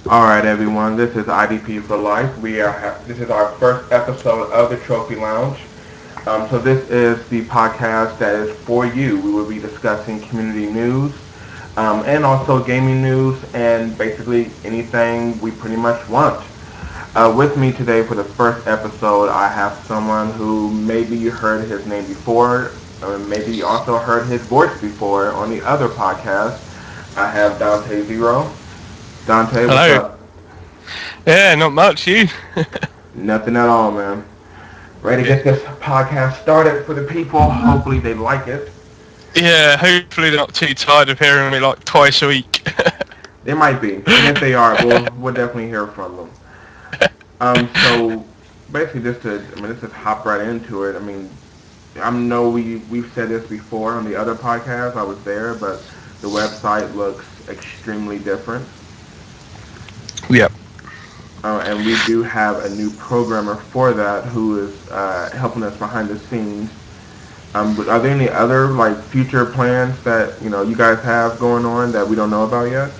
All right, everyone. This is IDP for Life. This is our first episode of the Trophy Lounge. So this is the podcast that is for you. We will be discussing community news, and also gaming news, and basically anything we pretty much want. With me today for the first episode, I have someone who maybe you heard his name before, or maybe you also heard his voice before on the other podcast. I have Dante Zero. Dante, what's Hello. up? Yeah, not much. You? Nothing at all, man. Ready to get this podcast started for the people. Hopefully they like it. Yeah, hopefully they're not too tired of hearing me like twice a week. They might be, and if they are, we'll definitely hear from them. So basically, let's just hop right into it. I know we've said this before on the other podcast. I was there, but the website looks extremely different. Yep. And we do have a new programmer for that who is helping us behind the scenes. But are there any other future plans that you guys have going on that we don't know about yet?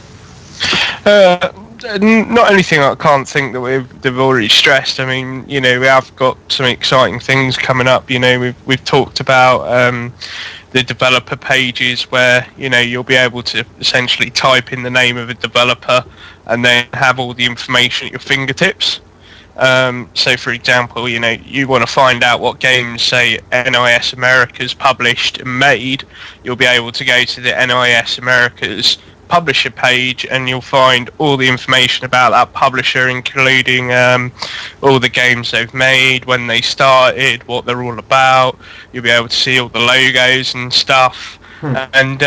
Uh, Not anything I can't think that they've already stressed. I mean, we have got some exciting things coming up. We've talked about the developer pages where you'll be able to essentially type in the name of a developer and then have all the information at your fingertips. So, for example, you want to find out what games, say, NIS America's published and made, you'll be able to go to the NIS America's publisher page and you'll find all the information about that publisher, including all the games they've made, when they started, what they're all about. You'll be able to see all the logos and stuff. And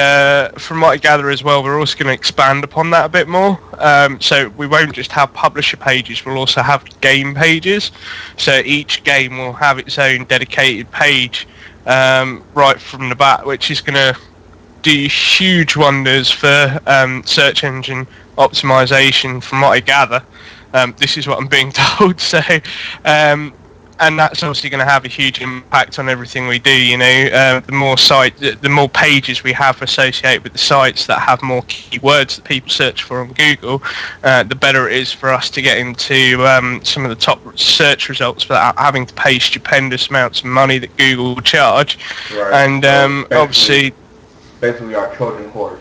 from what I gather as well, we're also going to expand upon that a bit more. So we won't just have publisher pages, we'll also have game pages. So each game will have its own dedicated page right from the back, which is going to do huge wonders for search engine optimization, from what I gather. This is what I'm being told. So and that's obviously going to have a huge impact on everything we do. The more pages we have associated with the sites that have more keywords that people search for on Google, the better it is for us to get into some of the top search results without having to pay stupendous amounts of money that Google will charge. Right. And So obviously, basically our Trojan horse.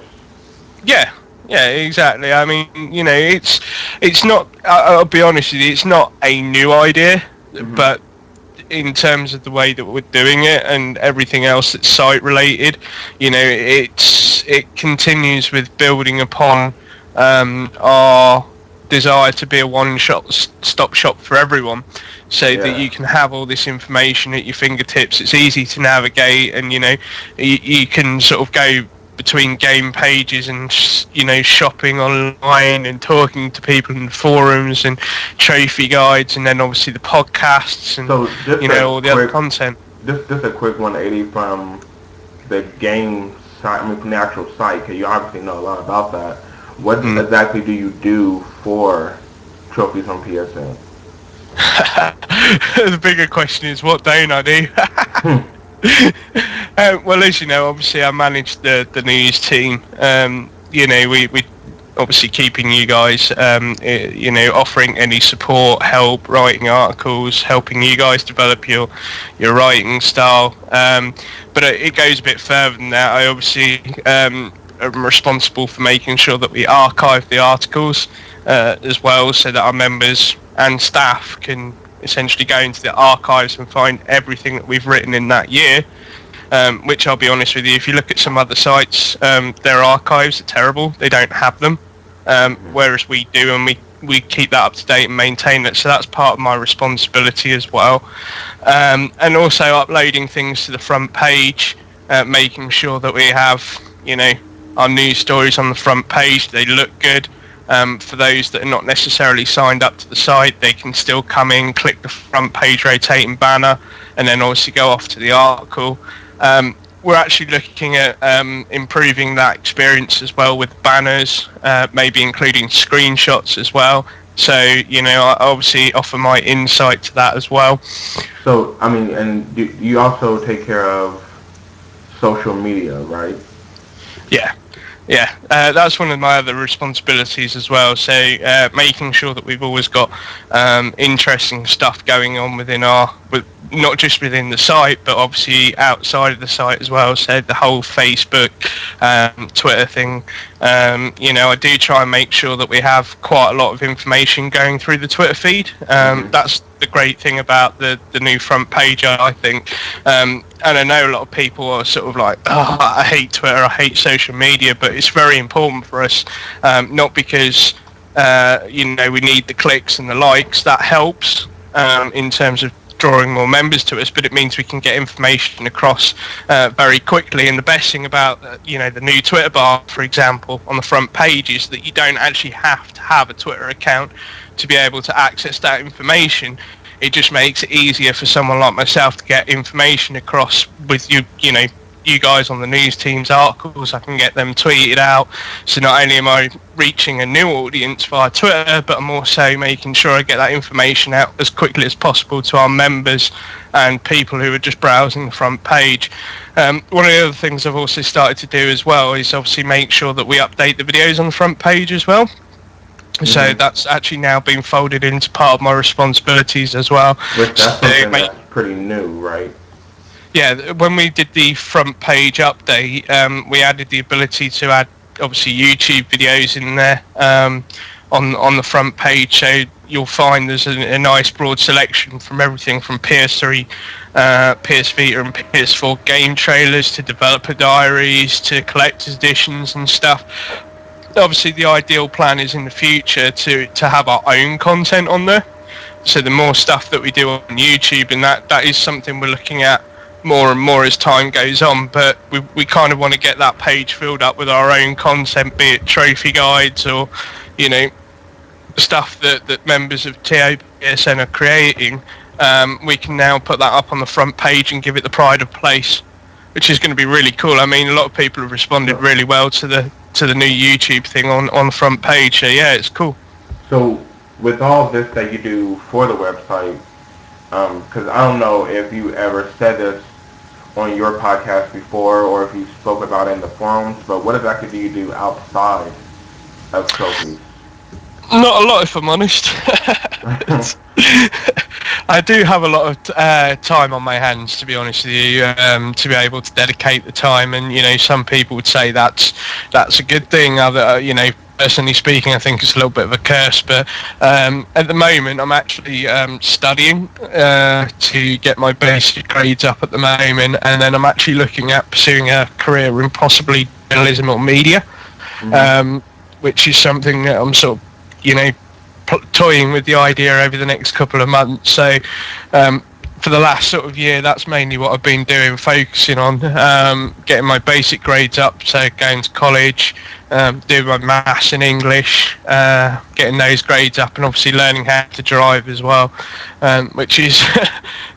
yeah, exactly. I mean, it's not. I'll be honest with you, it's not a new idea. Mm-hmm. But in terms of the way that we're doing it and everything else that's site related, it continues with building upon our desire to be a one-stop shop for everyone, so that you can have all this information at your fingertips. It's easy to navigate, and you can sort of go between game pages and shopping online and talking to people in forums and trophy guides, and then obviously the podcasts and So all the other content. Just a quick 180 from the game site. From the actual site, because you obviously know a lot about that. What exactly do you do for Trophies on PSN? The bigger question is, what don't I do? Well, as you know, obviously I manage the news team. We obviously keeping you guys, offering any support, help, writing articles, helping you guys develop your writing style. But it goes a bit further than that. I obviously am responsible for making sure that we archive the articles as well, so that our members and staff can essentially go into the archives and find everything that we've written in that year. Which, I'll be honest with you, if you look at some other sites, their archives are terrible. They don't have them, whereas we do, and we keep that up to date and maintain it. So that's part of my responsibility as well. And also uploading things to the front page, making sure that we have, our news stories on the front page. They look good. For those that are not necessarily signed up to the site, they can still come in, click the front page rotating banner, and then obviously go off to the article. We're actually looking at improving that experience as well with banners, maybe including screenshots as well. So, I obviously offer my insight to that as well. So, and do you also take care of social media, right? Yeah. Yeah, that's one of my other responsibilities as well. So making sure that we've always got interesting stuff going on not just within the site, but obviously outside of the site as well. So the whole Facebook, Twitter thing. I do try and make sure that we have quite a lot of information going through the Twitter feed. That's the great thing about the new front page, I think. And I know a lot of people are sort of like, oh, I hate Twitter, I hate social media, but it's very important for us, not because, we need the clicks and the likes. That helps in terms of drawing more members to us, but it means we can get information across very quickly. And the best thing about, the new Twitter bar, for example, on the front page is that you don't actually have to have a Twitter account to be able to access that information. It just makes it easier for someone like myself to get information across with you guys on the news team's articles. I can get them tweeted out. So not only am I reaching a new audience via Twitter, but I'm also making sure I get that information out as quickly as possible to our members and people who are just browsing the front page. One of the other things I've also started to do as well is obviously make sure that we update the videos on the front page as well. So that's actually now been folded into part of my responsibilities as well. Which that's something that's pretty new, right? Yeah, when we did the front page update, we added the ability to add obviously YouTube videos in there on the front page. So you'll find there's a nice broad selection from everything from PS3, PS Vita and PS4 game trailers to developer diaries to collector's editions and stuff. Obviously the ideal plan is in the future to have our own content on there. So the more stuff that we do on YouTube, and that is something we're looking at more and more as time goes on, but we kind of want to get that page filled up with our own content, be it trophy guides or stuff that members of TrophiesonPSN are creating. We can now put that up on the front page and give it the pride of place, which is going to be really cool. I mean, a lot of people have responded really well to the new YouTube thing on the front page. So yeah, it's cool. So with all this that you do for the website, because I don't know if you ever said this on your podcast before or if you spoke about it in the forums, but what exactly do you do outside of trophies? Not a lot, if I'm honest. I do have a lot of time on my hands, to be honest with you, to be able to dedicate the time. And some people would say that's a good thing. Other, personally speaking, I think it's a little bit of a curse. But at the moment, I'm actually studying to get my basic grades up at the moment, and then I'm actually looking at pursuing a career in possibly journalism or media, which is something that I'm sort of toying with the idea over the next couple of months. So for the last sort of year, that's mainly what I've been doing, focusing on getting my basic grades up, so going to college, doing my maths and English, getting those grades up, and obviously learning how to drive as well, which is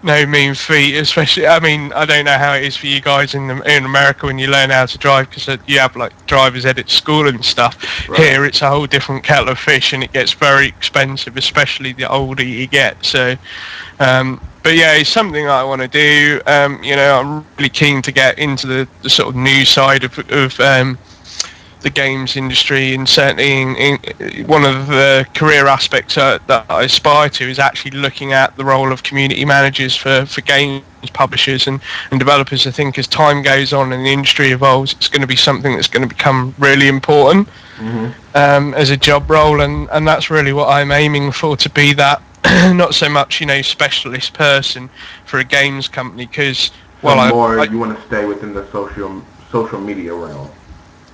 no mean feat. Especially, I mean, I don't know how it is for you guys in America when you learn how to drive, because you have like driver's ed at school and stuff. Right. Here it's a whole different kettle of fish, and it gets very expensive, especially the older you get. So but yeah, it's something that I want to do. I'm really keen to get into the sort of news side of the games industry, and certainly in one of the career aspects that I aspire to is actually looking at the role of community managers for games publishers and developers. I think as time goes on and the industry evolves, it's going to be something that's going to become really important as a job role, and that's really what I'm aiming for, to be that not so much specialist person for a games company, because you want to stay within the social media realm.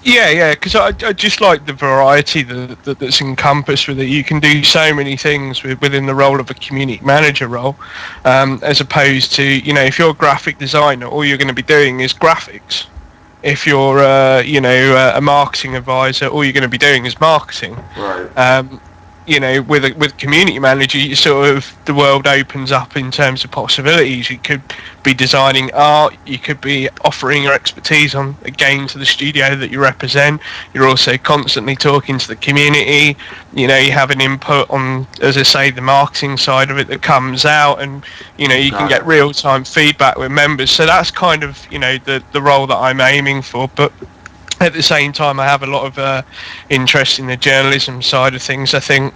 Yeah, because I just like the variety that's encompassed with it. You can do so many things within the role of a community manager role, as opposed to, if you're a graphic designer, all you're going to be doing is graphics. If you're, a marketing advisor, all you're going to be doing is marketing. Right. With community manager, you sort of, the world opens up in terms of possibilities. You could be designing art, you could be offering your expertise on a game to the studio that you represent. You're also constantly talking to the community. You have an input on, as I say, the marketing side of it that comes out, and you can get real-time feedback with members. So that's kind of the role that I'm aiming for. But at the same time, I have a lot of interest in the journalism side of things. I think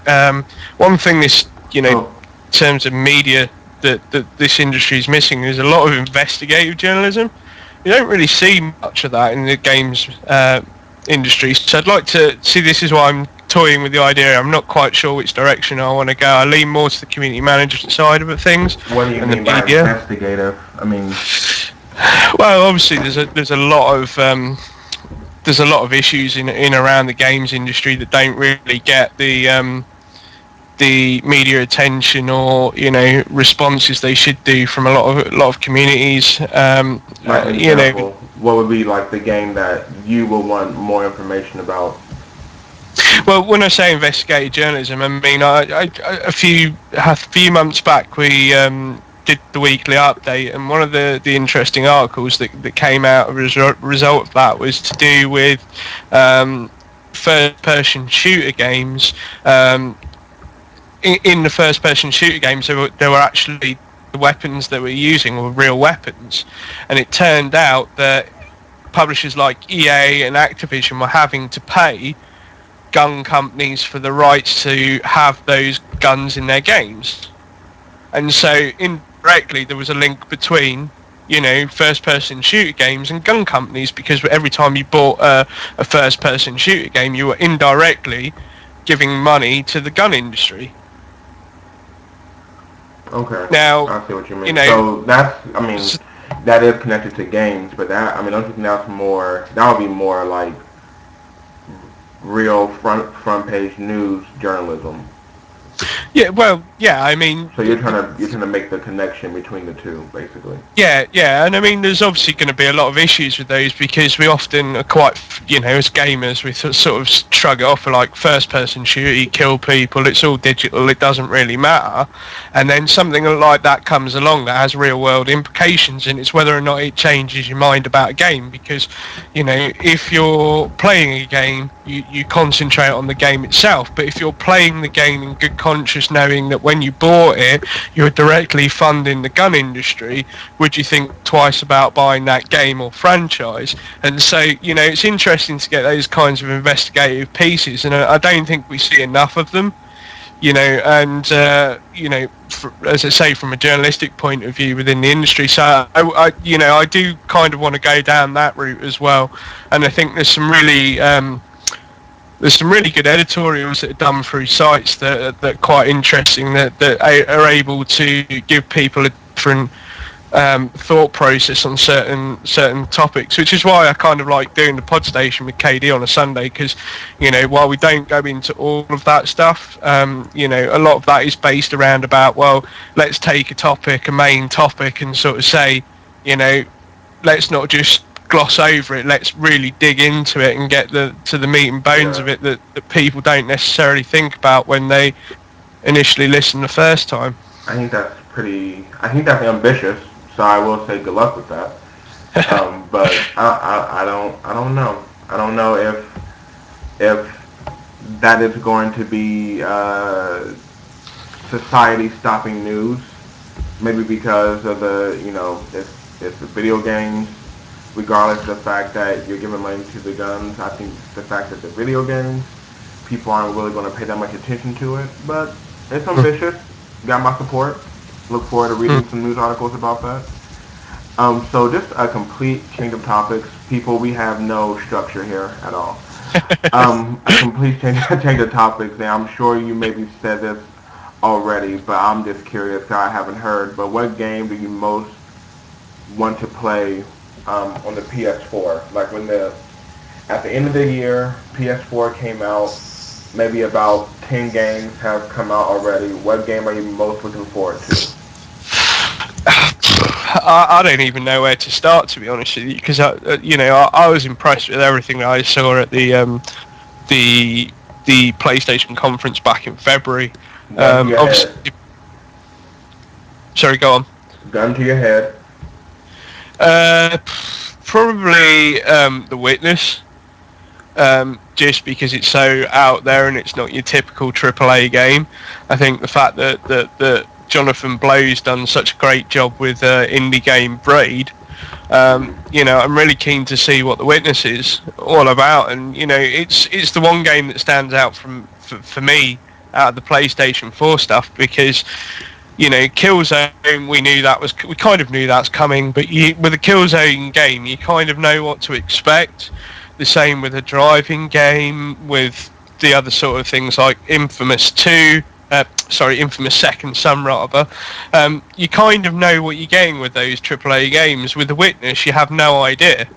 one thing this, in terms of media that this industry is missing is a lot of investigative journalism. You don't really see much of that in the games industry. So I'd like to see. This is why I'm toying with the idea. I'm not quite sure which direction I want to go. I lean more to the community management side of things. What do you mean by investigative? I mean, well, obviously there's a lot of issues in around the games industry that don't really get the media attention or responses they should do from a lot of communities. What would be like the game that you will want more information about? Well, when I say investigative journalism, I mean a few months back we did the weekly update, and one of the interesting articles that came out as a result of that was to do with first-person shooter games. In the first-person shooter games, there were actually the weapons that we're using were real weapons, and it turned out that publishers like EA and Activision were having to pay gun companies for the rights to have those guns in their games. And so indirectly there was a link between first-person shooter games and gun companies, because every time you bought a first-person shooter game, you were indirectly giving money to the gun industry. Okay. Now, I see what you mean. So that's, that is connected to games, but that, don't you think that would be more like real front page news journalism? Yeah, well, yeah, So you're trying to make the connection between the two, basically. Yeah, and there's obviously going to be a lot of issues with those, because we often are quite, as gamers, we sort of shrug it off for like first-person shooter, you kill people, it's all digital, it doesn't really matter. And then something like that comes along that has real-world implications, and it's whether or not it changes your mind about a game, because, if you're playing a game, you concentrate on the game itself, but if you're playing the game in good conscious, knowing that when you bought it you're directly funding the gun industry, would you think twice about buying that game or franchise? And so it's interesting to get those kinds of investigative pieces, and I don't think we see enough of them, and as I say, from a journalistic point of view within the industry. So I do kind of want to go down that route as well, and I think there's some really good editorials that are done through sites that are quite interesting, that are able to give people a different thought process on certain topics, which is why I kind of like doing the pod station with KD on a Sunday, because while we don't go into all of that stuff, a lot of that is based around about, well, let's take a main topic and sort of say, let's not just gloss over it, let's really dig into it and get to the meat and bones of it that people don't necessarily think about when they initially listen the first time. I think that's ambitious, so I will say good luck with that. But I don't know. I don't know if that is going to be society stopping news, maybe because of it's the video games. Regardless of the fact that you're giving money to the guns, I think the fact that the video games, people aren't really going to pay that much attention to it. But it's ambitious. Got my support. Look forward to reading some news articles about that. So just a complete change of topics. People, we have no structure here at all. A complete change of topics. Now, I'm sure you maybe said this already, but I'm just curious because I haven't heard. But what game do you most want to play on the PS4? Like at the end of the year, PS4 came out, maybe about 10 games have come out already. What game are you most looking forward to? I don't even know where to start, to be honest with you, because I was impressed with everything that I saw at the PlayStation conference back in February. Sorry, go on. Gun to your head. Probably The Witness, just because it's so out there and it's not your typical AAA game. I think the fact that Jonathan Blow's done such a great job with indie game Braid, I'm really keen to see what The Witness is all about, and it's the one game that stands out for me out of the PlayStation 4 stuff because Killzone, we kind of knew that's coming, but with a Killzone game, you kind of know what to expect. The same with a driving game, with the other sort of things like Infamous Second Son rather. You kind of know what you're getting with those AAA games. With The Witness, you have no idea.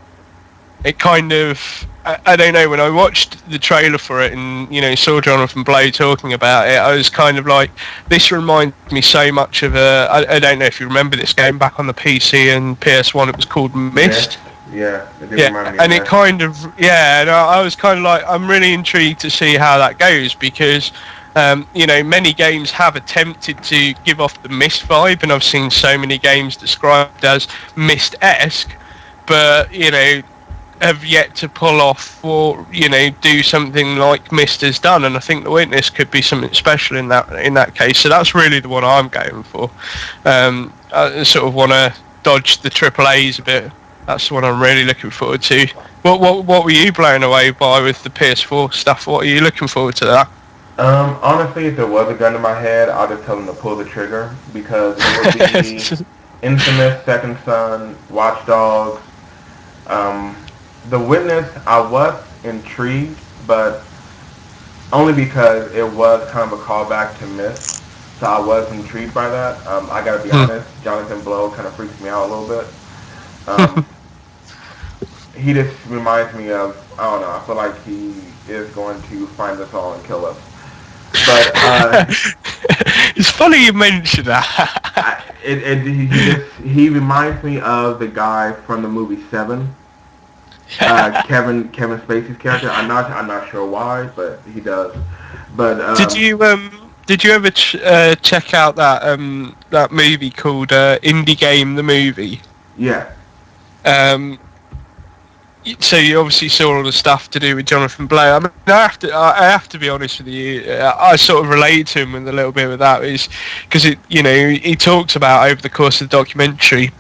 It kind of, I don't know, when I watched the trailer for it and saw Jonathan Blow talking about it, I was kind of like, this reminds me so much of I don't know if you remember this game back on the PC and PS1. It was called Myst. Yeah, it did remind me and of it kind of, and I was kind of like, I'm really intrigued to see how that goes because many games have attempted to give off the Myst vibe, and I've seen so many games described as Myst-esque, but have yet to pull off or do something like Myst has done, and I think The Witness could be something special in that case. So that's really the one I'm going for. I sort of want to dodge the AAAs a bit. That's the one I'm really looking forward to. What were you blown away by with the PS4 stuff? What are you looking forward to that? Honestly, if there was a gun to my head, I'd just tell them to pull the trigger because it would be Infamous, Second Son, Watch Dogs. The Witness, I was intrigued, but only because it was kind of a callback to Myst, so I was intrigued by that. I gotta be honest, Jonathan Blow kind of freaks me out a little bit. He just reminds me of, I don't know, I feel like he is going to find us all and kill us. But it's funny you mention that. He reminds me of the guy from the movie Seven. Kevin Spacey's character. I'm not sure why, but he does. But did you ever check out that movie called Indie Game the Movie? Yeah. So you obviously saw all the stuff to do with Jonathan Blow. I mean, I have to be honest with you. I sort of relate to him with a little bit with that, is because he talked about over the course of the documentary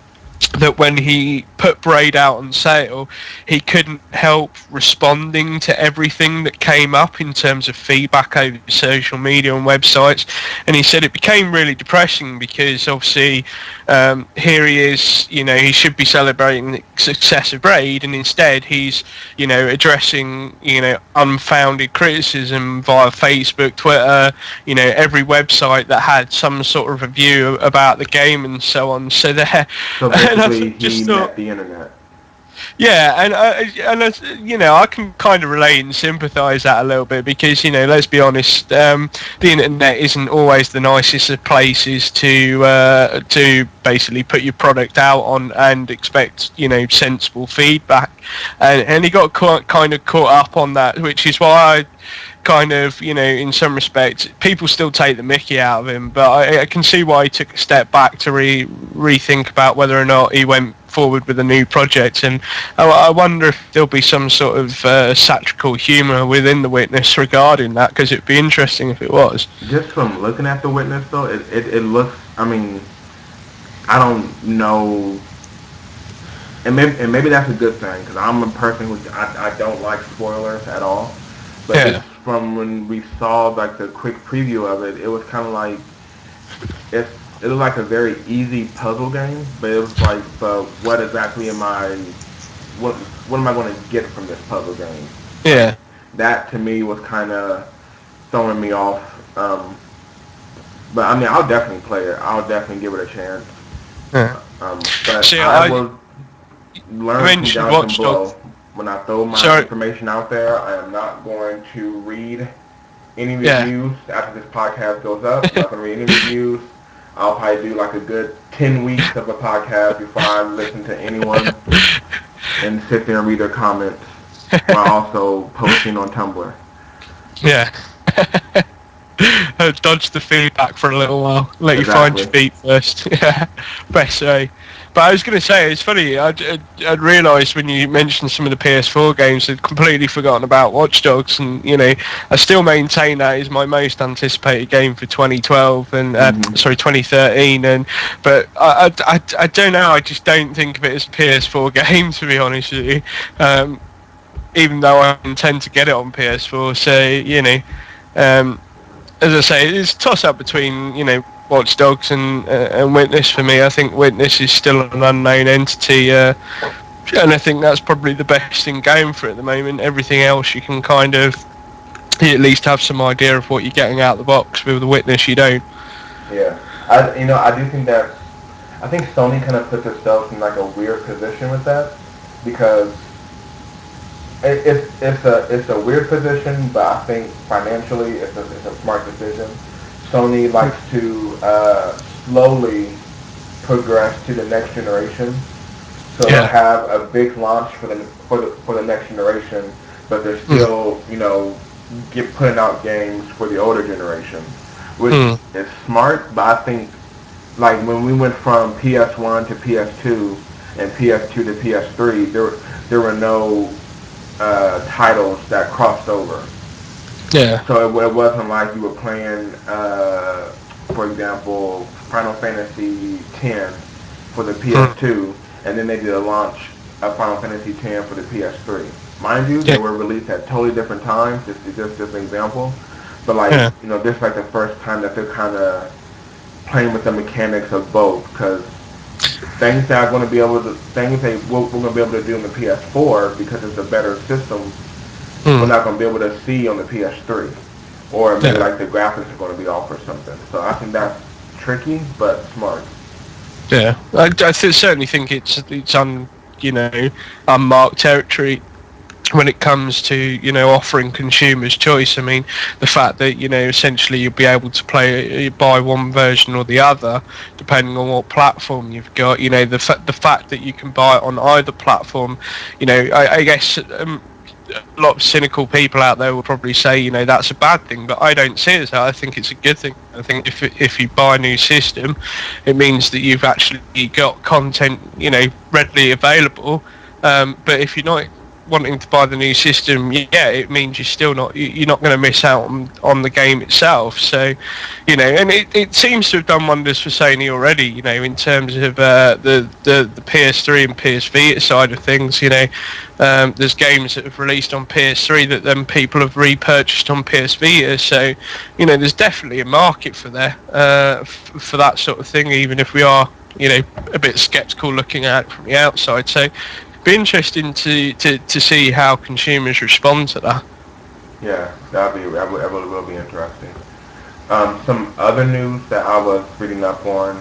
that when he put Braid out on sale, he couldn't help responding to everything that came up in terms of feedback over social media and websites. And he said it became really depressing because obviously here he is, he should be celebrating the success of Braid, and instead he's, addressing, unfounded criticism via Facebook, Twitter, every website that had some sort of review about the game and so on. So there. So basically, he met the internet. Yeah, and I can kind of relate and sympathise that a little bit because let's be honest, the internet isn't always the nicest of places to basically put your product out on and expect sensible feedback, and he got kind of caught up on that, which is why I kind of, in some respects, people still take the mickey out of him, but I can see why he took a step back to rethink about whether or not he went forward with a new project. And I wonder if there'll be some sort of satirical humour within The Witness regarding that, because it'd be interesting if it was. Just from looking at The Witness, though, it looks, I mean, I don't know, and maybe that's a good thing, because I'm a person who, I don't like spoilers at all. But just from when we saw like the quick preview of it, it was kind of like it was like a very easy puzzle game. But it was like, but what exactly am I? What am I going to get from this puzzle game? Yeah. That to me was kind of throwing me off. But I mean, I'll definitely play it. I'll definitely give it a chance. Yeah. But see, I will learn from Jonathan Blow. When I throw my information out there, I am not going to read any reviews after this podcast goes up. I'm not going to read any reviews. I'll probably do like a good 10 weeks of a podcast before I listen to anyone and sit there and read their comments while also posting on Tumblr. Yeah. Dodge the feedback for a little while. Let you find your Exactly. feet first. Yeah, best way. But I was going to say, it's funny. I'd realised when you mentioned some of the PS4 games, I'd completely forgotten about Watch Dogs, and I still maintain that is my most anticipated game for 2012 and Hmm. sorry 2013. But I don't know. I just don't think of it as a PS4 game, to be honest with you. Even though I intend to get it on PS4, so um, as I say, it's a toss up between Watch Dogs and Witness for me. I think Witness is still an unknown entity, and I think that's probably the best thing going for it at the moment. Everything else you can kind of you at least have some idea of what you're getting out of the box. With the Witness, you don't. Yeah. I do think that I think Sony kind of puts itself in like a weird position with that because it's a weird position, but I think financially it's a smart decision. Sony likes to slowly progress to the next generation, so they'll Yeah. have a big launch for the next generation, but they're Mm. still get putting out games for the older generation, which Mm. is smart. But I think like when we went from PS1 to PS2 and PS2 to PS3, there were no titles that crossed over. Yeah. So it wasn't like you were playing, for example, Final Fantasy X for the Mm. PS2, and then they did a launch of Final Fantasy X for the PS3. Mind you, they Yeah. were released at totally different times. Just an example, but like Yeah. this is like the first time that they're kind of playing with the mechanics of both because things that are going to be able to things that we're going to be able to do in the PS4 because it's a better system we're Mm. not going to be able to see on the PS3. Or maybe Yeah. like the graphics are going to be off or something. So I think that's tricky but smart. Yeah. Certainly think it's unmarked territory when it comes to offering consumers choice. I mean, the fact that essentially you'll be able to buy one version or the other depending on what platform you've got. The fact that you can buy it on either platform. I guess. A lot of cynical people out there will probably say, that's a bad thing, but I don't see it as that. I think it's a good thing. I think if you buy a new system, it means that you've actually got content, readily available. But if you're not wanting to buy the new system, yeah, it means you're not going to miss out on the game itself. So, and it seems to have done wonders for Sony already. In terms of the PS3 and PS Vita side of things. There's games that have released on PS3 that then people have repurchased on PS Vita. So, there's definitely a market for that sort of thing. Even if we are, a bit skeptical looking at it from the outside. So, be interesting to see how consumers respond to that. Yeah, that really will be interesting. Some other news that I was reading up on.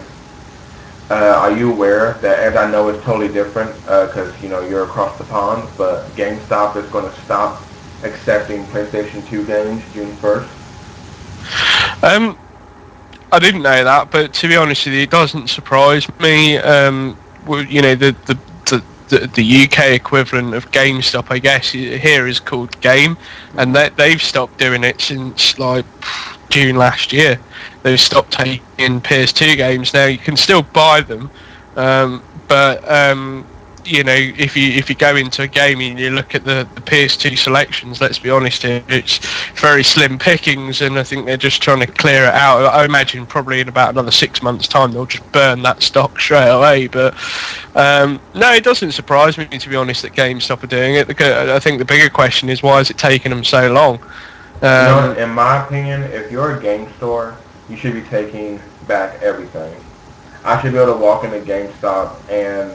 Are you aware that, as I know it's totally different because you're across the pond, but GameStop is going to stop accepting PlayStation 2 games June 1st? Um, I didn't know that, but to be honest with you, it doesn't surprise me. The UK equivalent of GameStop, I guess, here is called Game, and Hmm. they've stopped doing it since like June last year. They've stopped taking PS2 games. Now you can still buy them, but if you go into a game and you look at the PS2 selections, let's be honest here, it's very slim pickings, and I think they're just trying to clear it out. I imagine probably in about another 6 months' time they'll just burn that stock straight away. But no, it doesn't surprise me, to be honest, that GameStop are doing it. I think the bigger question is why is it taking them so long? Um, In my opinion, if you're a game store, you should be taking back everything. I should be able to walk into GameStop and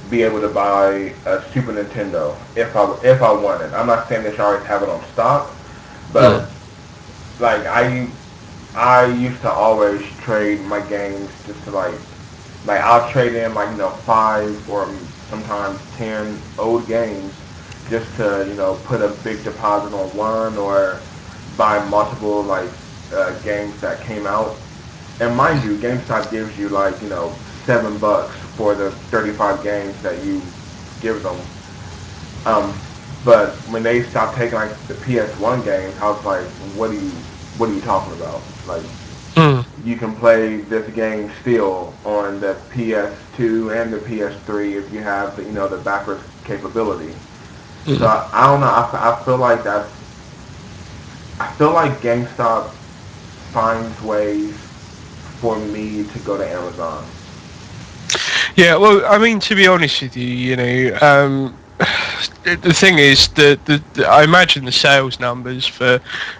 be able to buy a Super Nintendo if I want it. I'm not saying they should always have it on stock, mm, but like I used to always trade my games just to like I'll trade in like 5 or sometimes 10 old games just to put a big deposit on one or buy multiple games that came out. And mind you, GameStop gives you $7 for the 35 games that you give them. Um, but when they stopped taking like the PS1 games, I was like, what do you? what are you talking about? Like, Mm. you can play this game still on the PS2 and the PS3 if you have the, the backwards capability. So Mm. I don't know. I feel like GameStop finds ways for me to go to Amazon. Yeah, well, I mean, to be honest with you, the thing is that I imagine the sales numbers for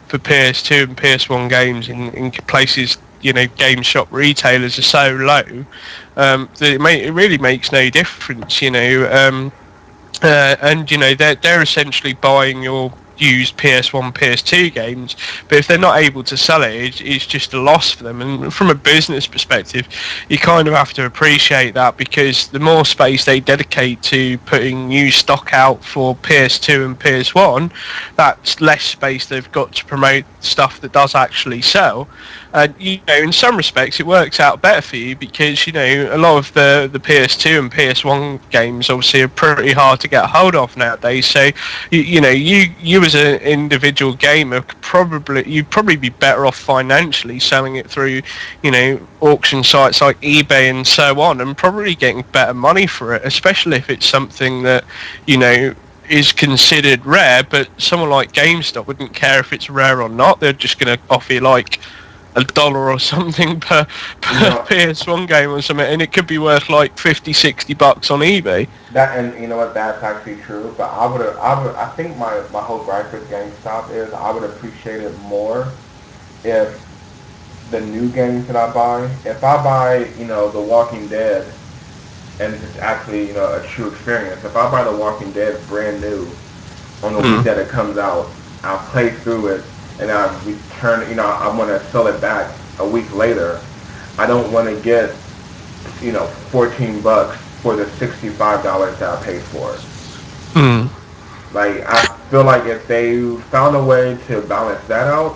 PS2 and PS1 games in places, GameStop retailers are so low that it really makes no difference, and they're essentially buying your used PS1, PS2 games, but if they're not able to sell it, it's just a loss for them. And from a business perspective, you kind of have to appreciate that, because the more space they dedicate to putting new stock out for PS2 and PS1, that's less space they've got to promote stuff that does actually sell. And in some respects, it works out better for you, because a lot of the PS2 and PS1 games obviously are pretty hard to get a hold of nowadays. So you as an individual gamer you'd probably be better off financially selling it through auction sites like eBay and so on, and probably getting better money for it, especially if it's something that is considered rare. But someone like GameStop wouldn't care if it's rare or not. They're just going to offer you like $1 or something You per know PS1 game or something, and it could be worth like 50, $60 on eBay. that, and you know what? That's actually true. But I think my whole gripe with GameStop is I would appreciate it more if the new games that I buy, if I buy, The Walking Dead, and it's actually, a true experience. If I buy The Walking Dead brand new on the week Mm. that it comes out, I'll play through it, and I return, I want to sell it back a week later. I don't want to get, $14 for the $65 that I paid for it. Mm. Like, I feel like if they found a way to balance that out,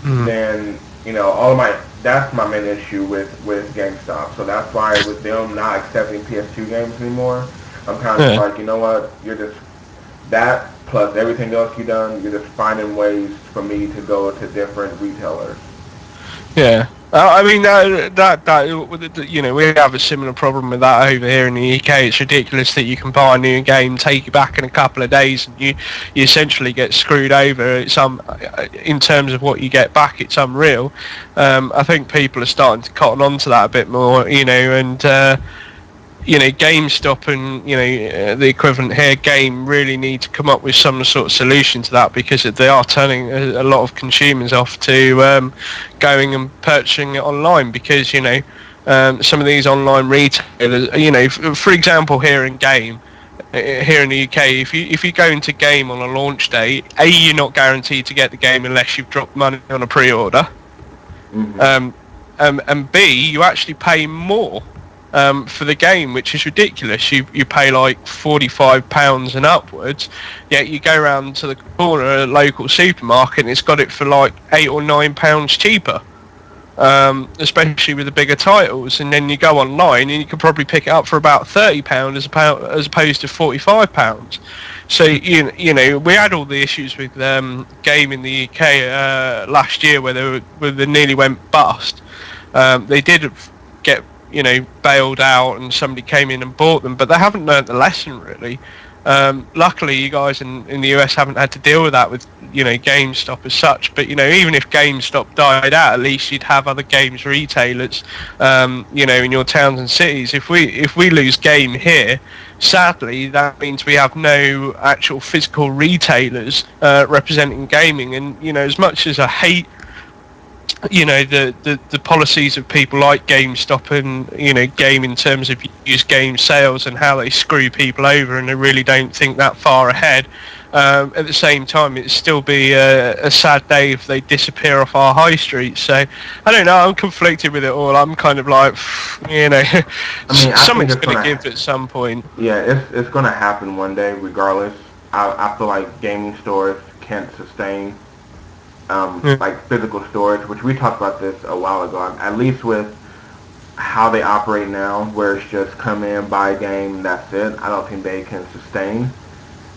Mm. then all of my that's my main issue with GameStop. So that's why with them not accepting PS2 games anymore, I'm kind of just Yeah. like, you know what, you're just that plus everything else you've done, you're just finding ways for me to go to different retailers. Yeah. I mean, we have a similar problem with that over here in the UK. It's ridiculous that you can buy a new game, take it back in a couple of days, and you essentially get screwed over. It's in terms of what you get back, it's unreal. I think people are starting to cotton on to that a bit more, and GameStop and the equivalent here, Game, really need to come up with some sort of solution to that, because they are turning a lot of consumers off to going and purchasing it online, because some of these online retailers, for example, here in the UK, if you go into Game on a launch day, you're not guaranteed to get the game unless you've dropped money on a pre-order. Hmm. Um, and B, you actually pay more for the game, which is ridiculous. You pay like £45 and upwards, yet you go round to the corner at a local supermarket and it's got it for like £8 or £9 cheaper. Especially with the bigger titles, and then you go online and you can probably pick it up for about £30 as opposed to £45. So we had all the issues with Game in the UK last year where they nearly went bust. They did get bailed out, and somebody came in and bought them, but they haven't learnt the lesson really. Luckily, you guys in the US haven't had to deal with that with GameStop as such. But even if GameStop died out, at least you'd have other games retailers, in your towns and cities. If we lose Game here, sadly, that means we have no actual physical retailers representing gaming. And as much as I hate the policies of people like GameStop and Game in terms of used game sales and how they screw people over, and they really don't think that far ahead. At the same time, it'd still be a sad day if they disappear off our high street. So I don't know. I'm conflicted with it all. I'm kind of like, I mean, I think something's it's going to gonna, give at some point. yeah, it's gonna happen one day, regardless. I feel like gaming stores can't sustain Yeah. like physical storage, which we talked about this a while ago. At least with how they operate now, where it's just come in, buy a game, that's it. I don't think they can sustain.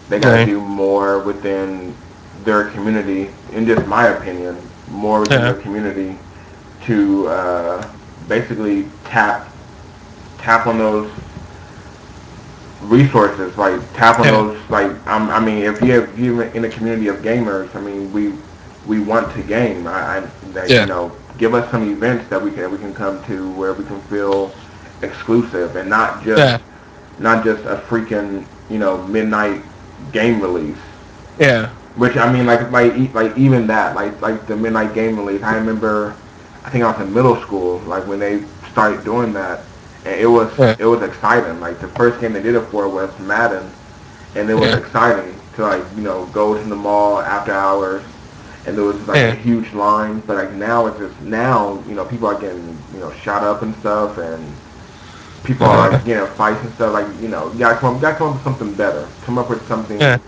They got to No. do more within their community, in just my opinion. more within Yeah. their community to basically tap on those resources, like tap on Yeah. those, like I mean, if you're in a community of gamers, I mean, we want to game. I that Yeah. give us some events that we can come to where we can feel exclusive and Yeah. not just a freaking midnight game release. Yeah. Which I mean, like even that, like the midnight game release. I remember, I think I was in middle school, like when they started doing that, and Yeah. it was exciting. Like the first game they did it for was Madden, and it was Yeah. exciting to like go to the mall after hours, and there was like a Yeah. huge line. But like now it's just now people are getting shot up and stuff, and people are like Yeah. fights and stuff. Like you gotta come up with something better. Come up with Yeah. something.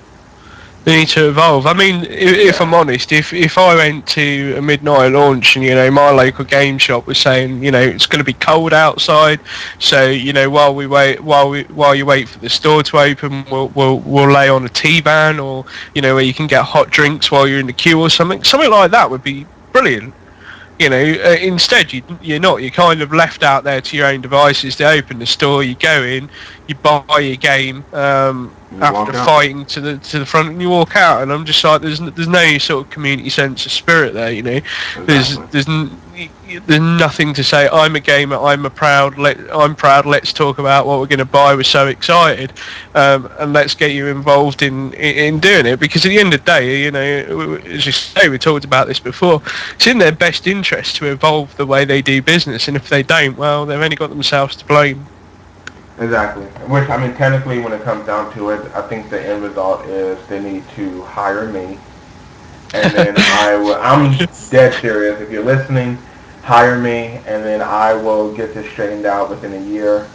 They need to evolve. I mean, if Yeah, I'm honest, if I went to a midnight launch and my local game shop was saying it's going to be cold outside, so while you wait for the store to open, we'll lay on a T-ban, or where you can get hot drinks while you're in the queue or something like that would be brilliant. Instead you're not. You're kind of left out there to your own devices. They open the store, you go in, you buy your game you after walk out. fighting to the front, and you walk out. And I'm just like, there's no sort of community sense of spirit there. There's Exactly. there's nothing to say. I'm a gamer. I'm proud. Let's talk about what we're going to buy. We're so excited, and let's get you involved in doing it. Because at the end of the day, as you say, we talked about this before. It's in their best interest to evolve the way they do business, and if they don't, well, they've only got themselves to blame. Exactly. Which I mean, technically, when it comes down to it, I think the end result is they need to hire me, and then I'm dead serious. If you're listening, hire me, and then I will get this straightened out within a year.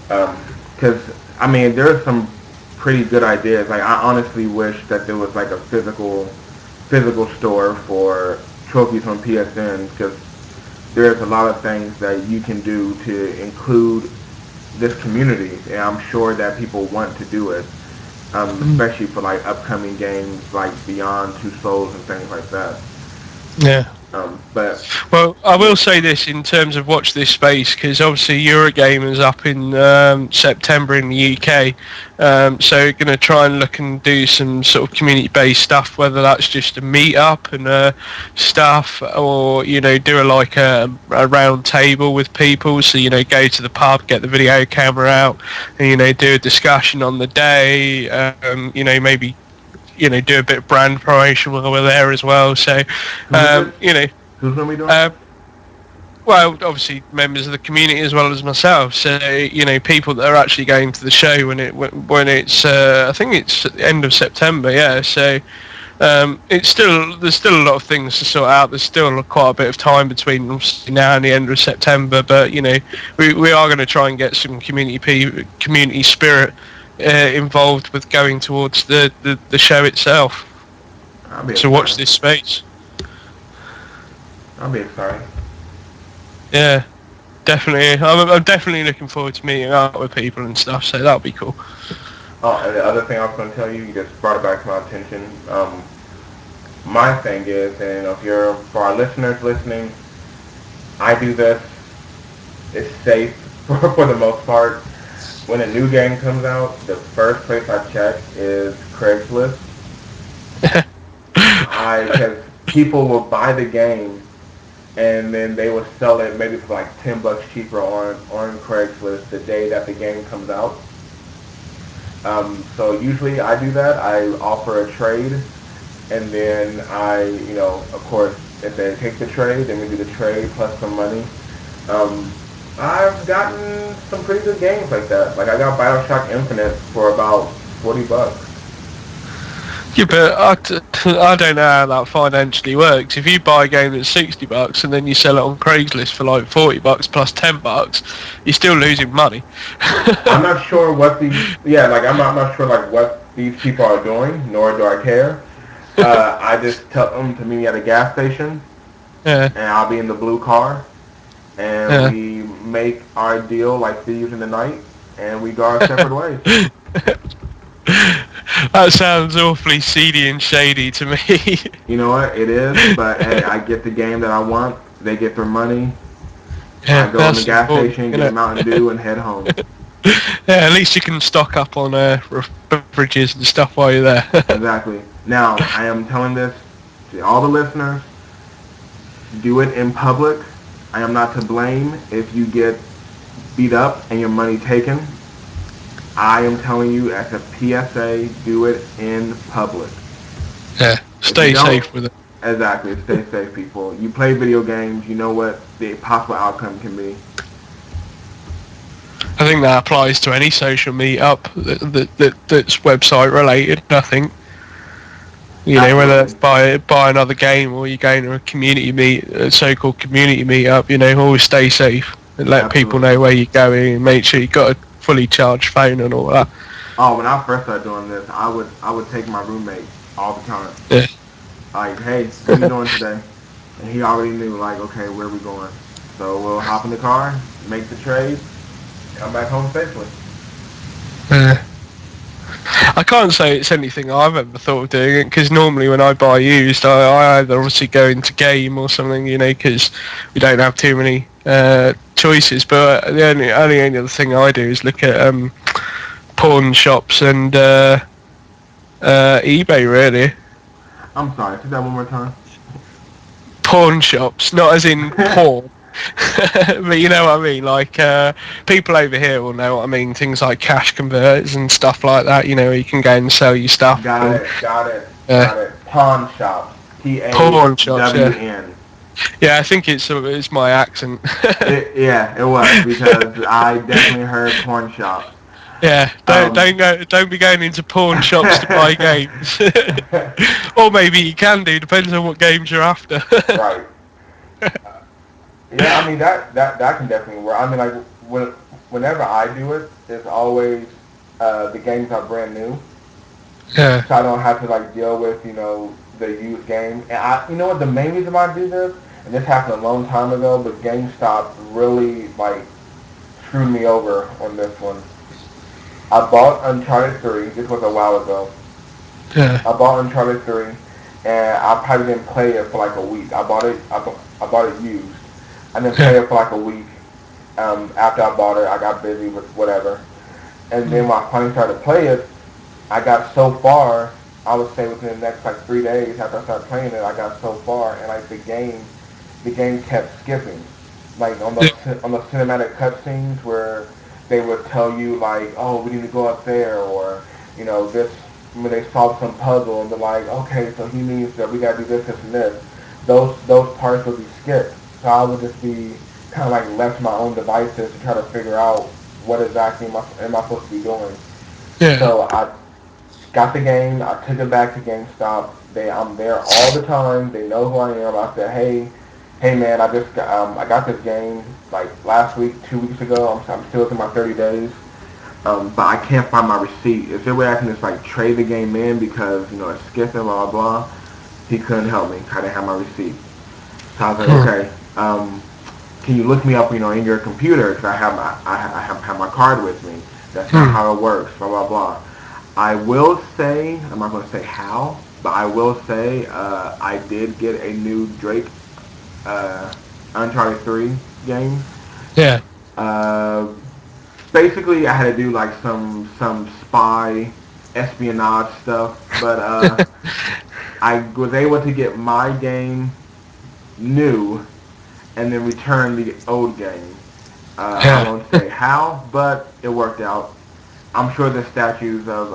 Because I mean, there's some pretty good ideas. Like I honestly wish that there was like a physical store for trophies on PSN, because there's a lot of things that you can do to include this community, and I'm sure that people want to do it, especially for like upcoming games like Beyond Two Souls and things like that. Yeah. But Well, I yeah, will say this in terms of watch this space, because obviously Eurogamer's up in September in the UK, so going to try and look and do some sort of community-based stuff, whether that's just a meet-up and stuff, or do a round table with people. So go to the pub, get the video camera out, and do a discussion on the day. Maybe do a bit of brand promotion while we're there as well. So who is this? you know. Who's gonna be doing Uh, this? well, obviously members of the community as well as myself. So people that are actually going to the show when it's I think it's at the end of September. Yeah. So there's still a lot of things to sort out. There's still quite a bit of time between obviously now and the end of September. But we are going to try and get some community spirit involved with going towards the show itself. I'll be So watch excited. this space. I'll be excited. Yeah. Definitely, I'm definitely looking forward to meeting up with people and stuff. So that'll be cool. Oh, and the other thing I was going to tell you, you just brought it back to my attention. My thing is, and if you're for our listeners listening, I do this. It's safe for the most part. When a new game comes out, the first place I check is Craigslist. Because people will buy the game and then they will sell it maybe for like $10 cheaper on Craigslist the day that the game comes out. So usually I do that. I offer a trade, and then of course, if they take the trade, then we do the trade plus some money. Um, I've gotten some pretty good games like that. Like I got BioShock Infinite for about $40. Yeah, but I don't know how that financially works. If you buy a game that's $60 and then you sell it on Craigslist for like $40 plus $10, you're still losing money. I'm not sure what I'm not sure like what these people are doing, nor do I care. I just tell them to meet me at a gas station, Yeah, and I'll be in the blue car, and yeah. we make our deal like thieves in the night, and we go our separate ways. That sounds awfully seedy and shady to me. You know what? It is, but hey, I get the game that I want. They get their money. I Yeah, go in the that's gas important, station, get isn't a Mountain it? Dew, and head home. Yeah, at least you can stock up on beverages and stuff while you're there. Exactly. Now, I am telling this to all the listeners. Do it in public. I am not to blame if you get beat up and your money taken. I am telling you as a PSA, do it in public. Yeah, If you stay don't, safe with it. exactly, stay safe, people. You play video games, you know what the possible outcome can be. I think that applies to any social meetup that's website related. I think whether Absolutely. it's buy another game or you're going to a so-called community meetup. Always stay safe and let people Absolutely. know where you're going and make sure you got a fully charged phone and all that. Oh, when I first started doing this, I would take my roommate all the time. Yeah. Like, hey, what are you doing today? And he already knew, like, okay, where are we going? So we'll hop in the car, make the trade, come back home safely. I can't say it's anything I've ever thought of doing because normally when I buy used, I either obviously go into game or something, because we don't have too many choices. But the only other thing I do is look at pawn shops and eBay, really. I'm sorry, say that one more time. Pawn shops, not as in porn. But you know what I mean, like people over here will know what I mean. Things like cash converters and stuff like that. Where you can go and sell your stuff. Got And, it, got it, got it. Pawn shops. pawn shops, yeah. PAWN. Yeah, I think it's my accent. Yeah, it was because I definitely heard porn shops. Yeah, don't be going into pawn shops to buy games. Or maybe you can do, depends on what games you're after. Right. Yeah, I mean that can definitely work. I mean, like whenever I do it, it's always the games are brand new, Yeah. so I don't have to like deal with the used games. And you know what, the main reason why I do this, and this happened a long time ago, but GameStop really like screwed me over on this one. I bought Uncharted 3. This was a while ago. Yeah. I bought Uncharted 3, and I probably didn't play it for like a week. I bought it. I bought it used. I didn't play it for like a week. After I bought it, I got busy with whatever. And then when I finally started to play it, I got so far. I would say within the next like 3 days after I started playing it, I got so far, and like the game kept skipping. Like on the cinematic cutscenes where they would tell you like, oh, we need to go up there, or this when they solve some puzzle and they're like, okay, so he means that we gotta do this, this, and this. Those parts would be skipped. So I would just be kind of like left to my own devices to try to figure out what exactly am I supposed to be doing. Yeah. So I got the game. I took it back to GameStop. I'm there all the time. They know who I am. I said, hey man, I got this game like last week, 2 weeks ago. I'm still within my 30 days. But I can't find my receipt. Is there a way I can just like trade the game in because it's skipping, blah blah blah? He couldn't help me. I didn't have my receipt. So I was like, okay, can you look me up, in your computer? Because I have my card with me. That's not how it works. Blah blah blah. I will say, I'm not going to say how, but I will say I did get a new Drake Uncharted 3 game. Yeah. Basically, I had to do like some spy espionage stuff, but I was able to get my game new and then return the old game. I Yeah. won't say how, but it worked out. I'm sure the statues of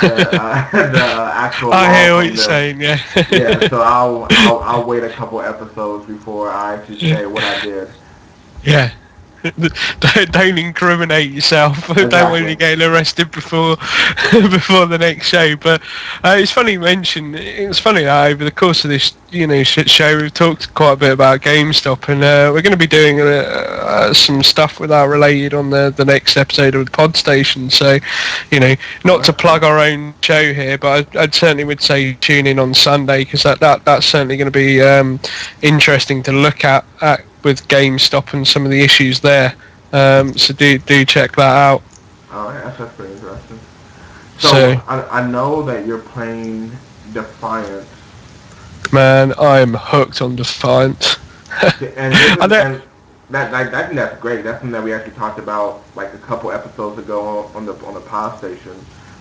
the actual I law hear what from you're this. saying. Yeah. Yeah, so I'll wait a couple episodes before I actually say what I did. Yeah. Don't incriminate yourself. Don't want you Exactly. getting arrested before before the next show. But it's funny you mentioned. It's funny that over the course of this, show, we've talked quite a bit about GameStop, and we're going to be doing some stuff with that related on the next episode of the Pod Station. So, not to plug our own show here, but I'd certainly would say tune in on Sunday because that's certainly going to be interesting to look at with GameStop and some of the issues there. So do check that out. Oh, yeah, that's pretty interesting. So So, I know that you're playing Defiance. man, I'm hooked on Defiant. And this I is don't. and that like I think that's great. That's something that we actually talked about like a couple episodes ago on the pod station.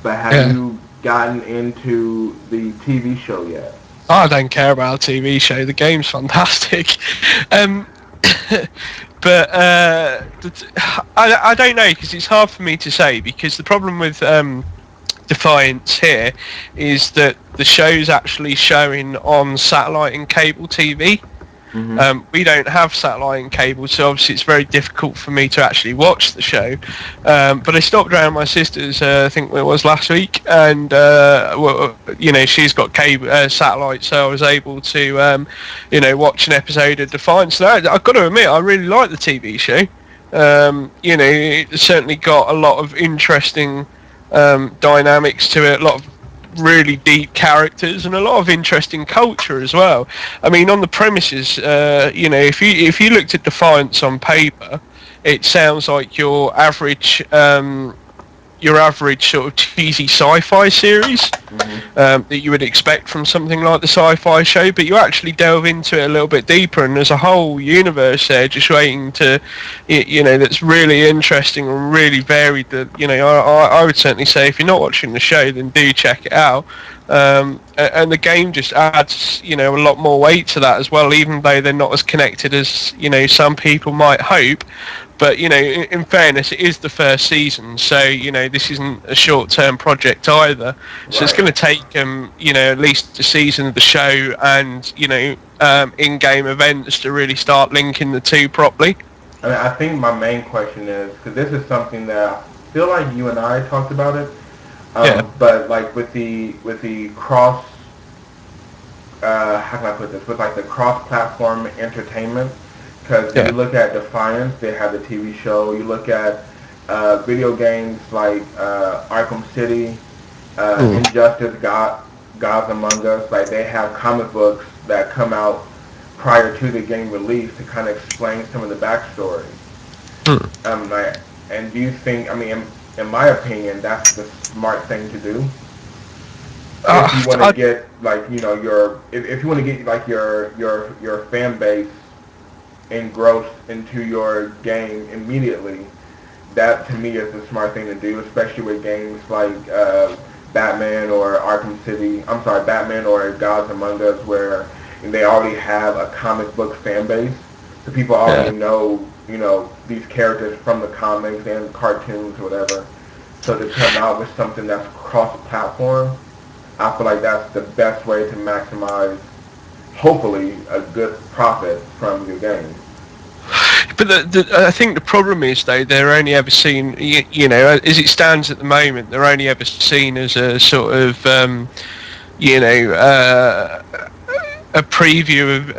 But have Yeah. you gotten into the TV show yet? I don't care about a TV show. The game's fantastic. Um, but I don't know because it's hard for me to say because the problem with Defiance here is that the show's actually showing on satellite and cable TV. Mm-hmm. We don't have satellite and cable, so obviously it's very difficult for me to actually watch the show. But I stopped around my sister's, I think it was last week, and she's got cable satellite, so I was able to, watch an episode of Defiance. Now, I've got to admit, I really like the TV show. It's certainly got a lot of interesting dynamics to it, a lot of really deep characters and a lot of interesting culture as well. I mean, on the premises, if you looked at Defiance on paper, it sounds like your average sort of cheesy sci-fi series Mm-hmm. that you would expect from something like the sci-fi show, but you actually delve into it a little bit deeper, and there's a whole universe there just waiting to, that's really interesting and really varied. That I would certainly say if you're not watching the show, then do check it out. And the game just adds, a lot more weight to that as well, even though they're not as connected as some people might hope. But in fairness, it is the first season, so this isn't a short-term project either. So it's Right. going to take them, at least a season of the show and in-game events to really start linking the two properly. I mean, I think my main question is because this is something that I feel like you and I talked about it, Yeah, but like with the cross, how can I put this? With like the cross-platform entertainment, because yeah, you look at Defiance, they have the TV show. You look at video games like Arkham City, mm, Injustice, Gods Among Us. Like they have comic books that come out prior to the game release to kind of explain some of the backstory. mm. Like, and do you think? I mean, in my opinion, that's the smart thing to do. If you want to I, get like if you want to get like your fan base engrossed into your game immediately, that to me is the smart thing to do, especially with games like Batman or Arkham City. I'm sorry, Batman or Gods Among Us, where they already have a comic book fan base. So people yeah. already know, these characters from the comics and cartoons or whatever. So to come out with something that's cross-platform, I feel like that's the best way to maximize, hopefully, a good profit from your game. But I think the problem is though they're only ever seen, as it stands at the moment, they're only ever seen as a sort of, you know, uh, a preview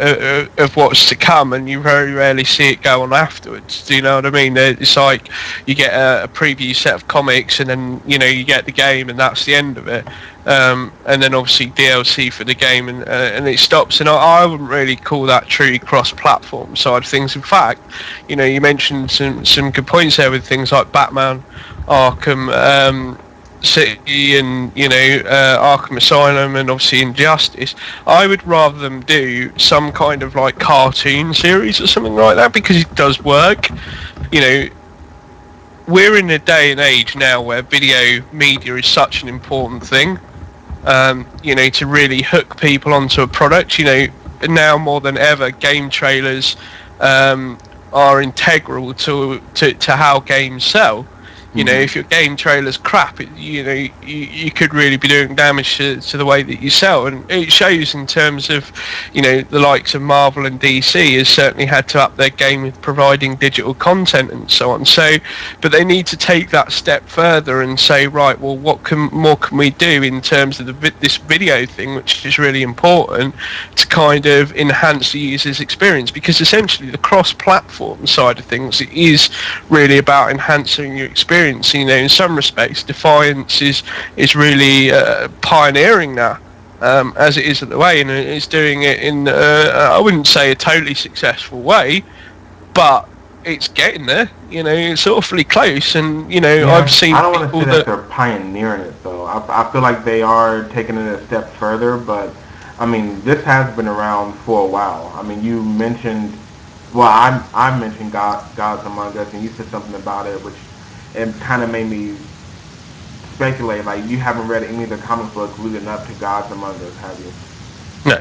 of what's to come, and you very rarely see it go on afterwards. Do you know what I mean? It's like you get a preview set of comics, and then you get the game, and that's the end of it. And then obviously DLC for the game, and it stops. And I wouldn't really call that truly cross-platform side of things. In fact, you mentioned some good points there with things like Batman, Arkham. City and Arkham Asylum and obviously Injustice. I would rather them do some kind of like cartoon series or something like that because it does work. You know, we're in a day and age now where video media is such an important thing. To really hook people onto a product. Now more than ever, game trailers are integral to how games sell. Mm-hmm. If your game trailer's crap, you could really be doing damage to the way that you sell, and it shows in terms of, the likes of Marvel and DC has certainly had to up their game with providing digital content and so on. So, but they need to take that step further and say, right, well, what more can we do in terms of this video thing, which is really important to kind of enhance the user's experience, because essentially the cross-platform side of things is really about enhancing your experience. In some respects, Defiance is really pioneering that, as it is at the way, and it's doing it in I wouldn't say a totally successful way, but it's getting there. You know, it's awfully close, and you know, I've Yeah, I seen don't want to people say that that. they're pioneering it though. I feel like they are taking it a step further, but I mean, this has been around for a while. I mean, you mentioned, well, I mentioned Gods Among Us, and you said something about it, which it kind of made me speculate. Like, you haven't read any of the comic books leading up to Gods Among Us, have you? No.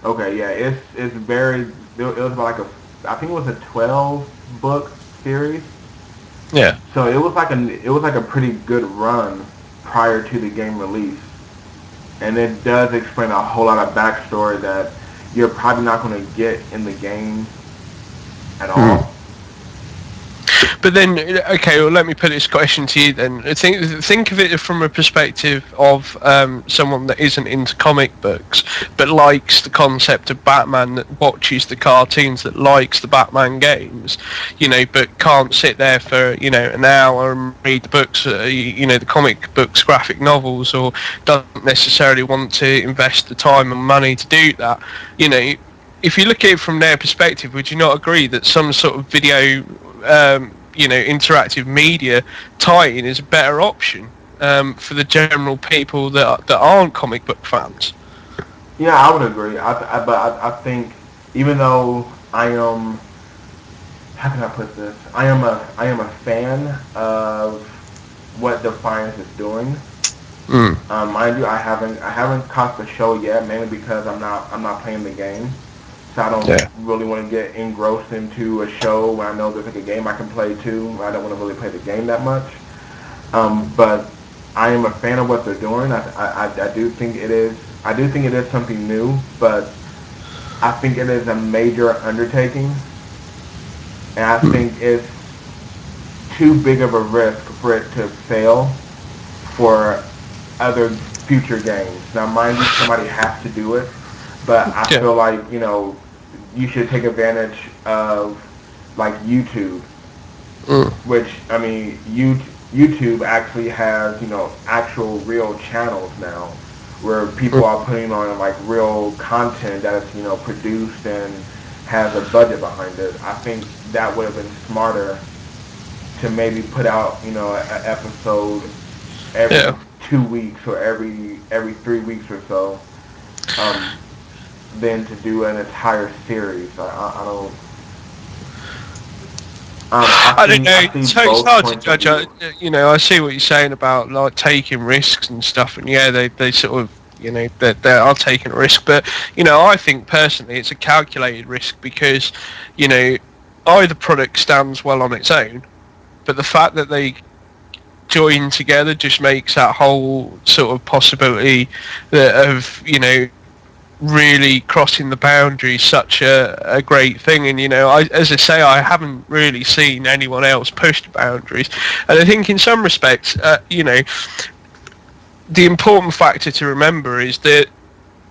Okay, yeah, it's very. It was about like a, I think it was a 12 book series. Yeah. So it was like a pretty good run prior to the game release, and it does explain a whole lot of backstory that you're probably not going to get in the game at Hmm. all. But then, okay, well, let me put this question to you then. Think of it from a perspective of someone that isn't into comic books, but likes the concept of Batman, that watches the cartoons, that likes the Batman games, you know, but can't sit there for, you know, an hour and read the books, you know, the comic books, graphic novels, or doesn't necessarily want to invest the time and money to do that, you know. If you look at it from their perspective, would you not agree that some sort of video, you know, interactive media tie-in is a better option for the general people that aren't comic book fans? Yeah, I would agree. But I think even though I am, how can I put this? I am a fan of what Defiance is doing. Mm. Mind you, I haven't caught the show yet, mainly because I'm not playing the game, so I don't Yeah. really want to get engrossed into a show where I know there's like a game I can play too. I don't want to really play the game that much. But I am a fan of what they're doing. I do think it is. I do think it is something new, but I think it is a major undertaking, and I Mm. think it's too big of a risk for it to fail for other future games. Now, mind you, somebody has to do it, but I Yeah. feel like, you should take advantage of like YouTube, Mm. which I mean, YouTube actually has actual real channels now where people Mm. are putting on like real content that is produced and has a budget behind it. I think that would have been smarter to maybe put out an episode every Yeah. 2 weeks or every 3 weeks or so, um, than to do an entire series. I don't. I I don't see know. I see It's both hard to points of judge. view. You know, I see what you're saying about like taking risks and stuff, and yeah, they sort of, you know, they are taking a risk. But you know, I think personally it's a calculated risk because, you know, either product stands well on its own, but the fact that they join together just makes that whole sort of possibility of, you know, really crossing the boundary such a great thing. And you know, as I say, I haven't really seen anyone else push the boundaries, and I think in some respects, you know, the important factor to remember is that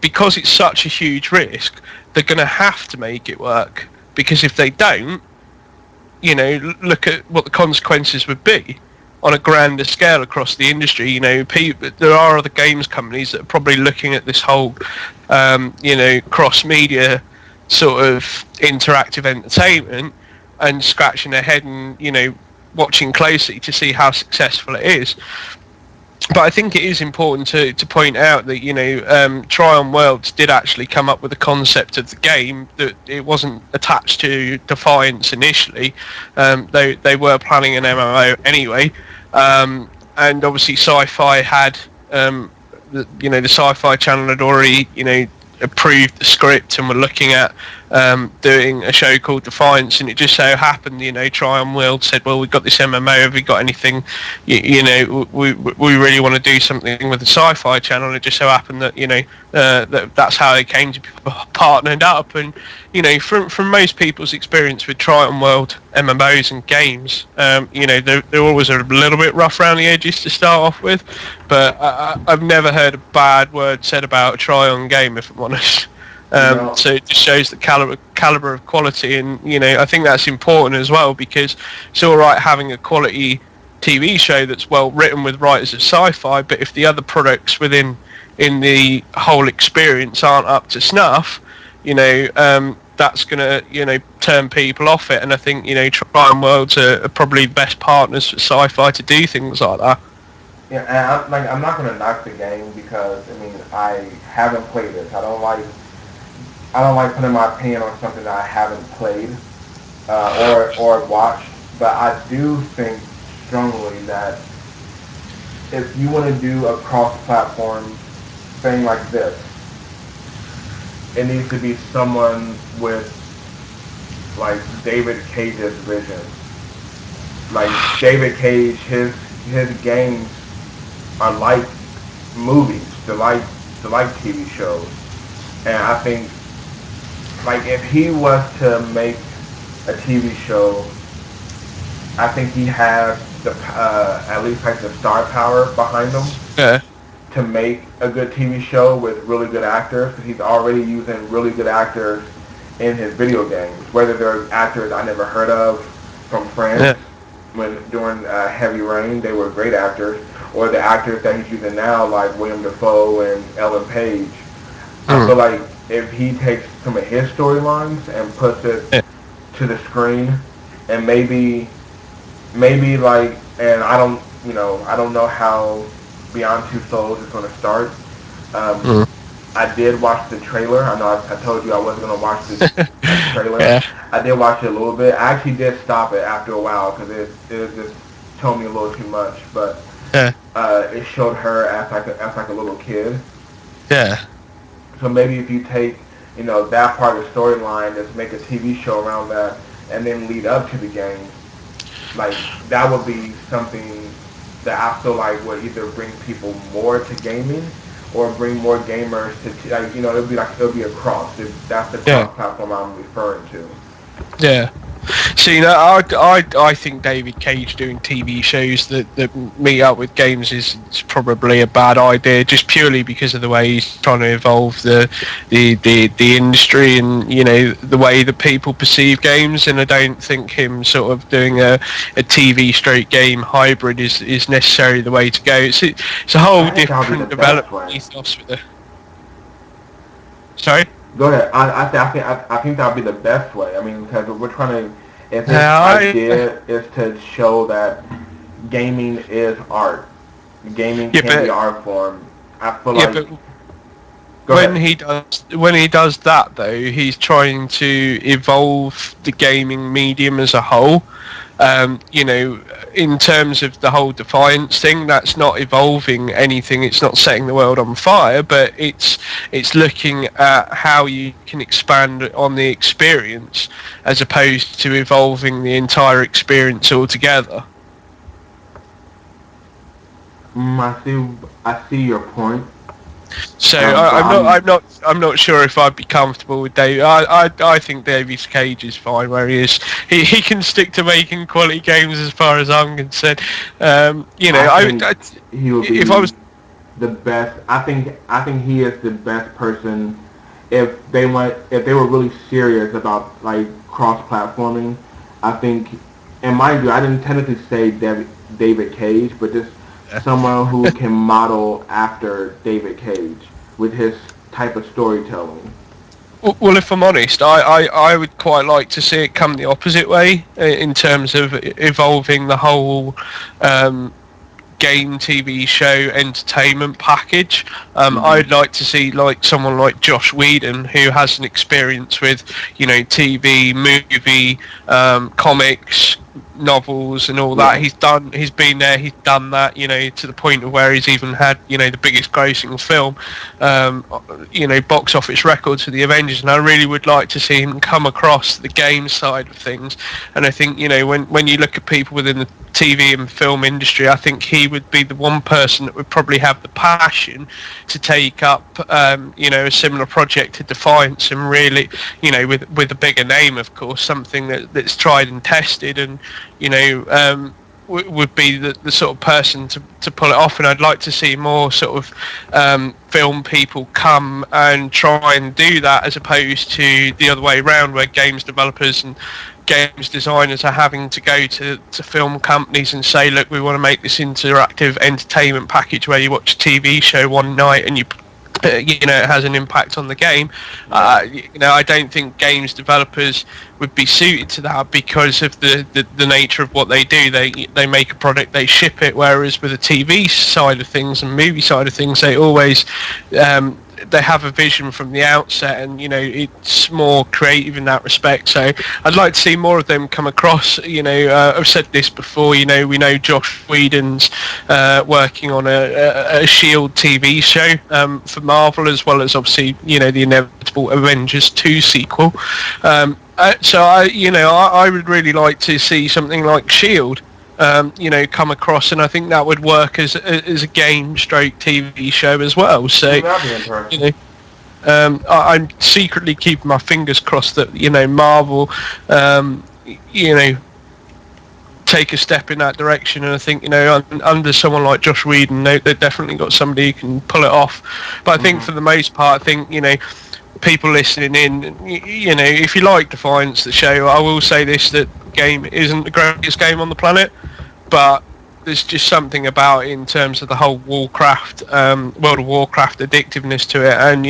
because it's such a huge risk, they're going to have to make it work, because if they don't, you know, look at what the consequences would be on a grander scale across the industry. You know, there are other games companies that are probably looking at this whole, you know, cross media sort of interactive entertainment and scratching their head and, you know, watching closely to see how successful it is. But I think it is important to point out that, you know, Tryon Worlds did actually come up with the concept of the game, that it wasn't attached to Defiance initially. They were planning an MMO anyway, and obviously Sci-Fi had, you know, the Sci-Fi channel had already, you know, approved the script and were looking at doing a show called Defiance, and it just so happened, you know, Tryon World said, well, we've got this MMO, have you got anything, you know, we really want to do something with the Sci-Fi channel. And it just so happened that, you know, that's how they came to be partnered up. And you know, from most people's experience with Triton World MMOs and games, you know, they're always a little bit rough around the edges to start off with, but I've never heard a bad word said about a Triton game, if I'm honest. You know, So it just shows the caliber of quality, and you know, I think that's important as well, because it's all right having a quality TV show that's well written with writers of sci-fi, but if the other products within in the whole experience aren't up to snuff, you know, that's going to, turn people off it. And I think, Triumph Worlds are probably the best partners for sci-fi to do things like that. Yeah, and I'm not gonna knock the game because I mean I haven't played it. I don't like putting my opinion on something that I haven't played or watched. But I do think strongly that if you want to do a cross-platform thing like this, it needs to be someone with like David Cage's vision. Like David Cage, his games are like movies, they're like TV shows, and I think like if he was to make a TV show, I think he has the at least like the star power behind him. Yeah. To make a good TV show with really good actors, because he's already using really good actors in his video games. Whether they're actors I never heard of from France, Yeah. when during Heavy Rain, they were great actors, or the actors that he's using now, like William Dafoe and Ellen Page. I feel like if he takes some of his storylines and puts it to the screen, and maybe like, and I don't know how Beyond Two Souls is going to start. I did watch the trailer. I know I told you I wasn't going to watch the trailer. Yeah. I did watch it a little bit. I actually did stop it after a while because it just told me a little too much. But it showed her as like a little kid. Yeah. So maybe if you take that part of the storyline, just make a TV show around that, and then lead up to the game, like that would be something that I feel like would either bring people more to gaming or bring more gamers to like it'll be a cross. That's the cross platform I'm referring to. Yeah. See, I think David Cage doing TV shows that meet up with games is probably a bad idea, just purely because of the way he's trying to evolve the industry and the way that people perceive games. And I don't think him sort of doing a TV straight game hybrid is necessarily the way to go. It's a whole different development ethos with the. Sorry. Go ahead. I think that would be the best way. I mean, because we're trying to. If his idea is to show that gaming is art, gaming can be art form. I feel like. When he does that though, he's trying to evolve the gaming medium as a whole. In terms of the whole Defiance thing, that's not evolving anything. It's not setting the world on fire, but it's looking at how you can expand on the experience as opposed to evolving the entire experience altogether. I see your point. So I'm not sure if I'd be comfortable with David. I think David Cage is fine where he is. He can stick to making quality games as far as I'm concerned. He would be the best. I think he is the best person if they were really serious about like cross-platforming. I think, and mind you, I didn't technically say David Cage, but just someone who can model after David Cage with his type of storytelling. Well, if I'm honest, I would quite like to see it come the opposite way in terms of evolving the whole game, TV show, entertainment package. I'd like to see like someone like Josh Whedon, who has an experience with TV, movie, comics, novels and all that. He's been there, he's done that, to the point of where he's even had the biggest grossing film box office records for the Avengers, and I really would like to see him come across the game side of things. And I think when you look at people within the TV and film industry, I think he would be the one person that would probably have the passion to take up a similar project to Defiance, and really with a bigger name, of course, something that's tried and tested, and would be the sort of person to pull it off. And I'd like to see more sort of film people come and try and do that, as opposed to the other way around, where games developers and games designers are having to go to film companies and say, look, we want to make this interactive entertainment package where you watch a TV show one night and you it has an impact on the game. I don't think games developers would be suited to that because of the nature of what they do. They make a product, they ship it, whereas with the TV side of things and movie side of things, they always they have a vision from the outset, and it's more creative in that respect. So I'd like to see more of them come across. I've said this before. We know Josh Whedon's working on a Shield TV show for Marvel, as well as obviously the inevitable Avengers 2 sequel. So I would really like to see something like Shield come across, and I think that would work as a game stroke TV show as well. So That'd be interesting. I'm secretly keeping my fingers crossed that Marvel take a step in that direction, and I think under someone like Josh Whedon, they've definitely got somebody who can pull it off. But I think for the most part, I think people listening in, if you like Defiance, the show, I will say this, that game isn't the greatest game on the planet, but there's just something about it in terms of the whole Warcraft, World of Warcraft addictiveness to it, and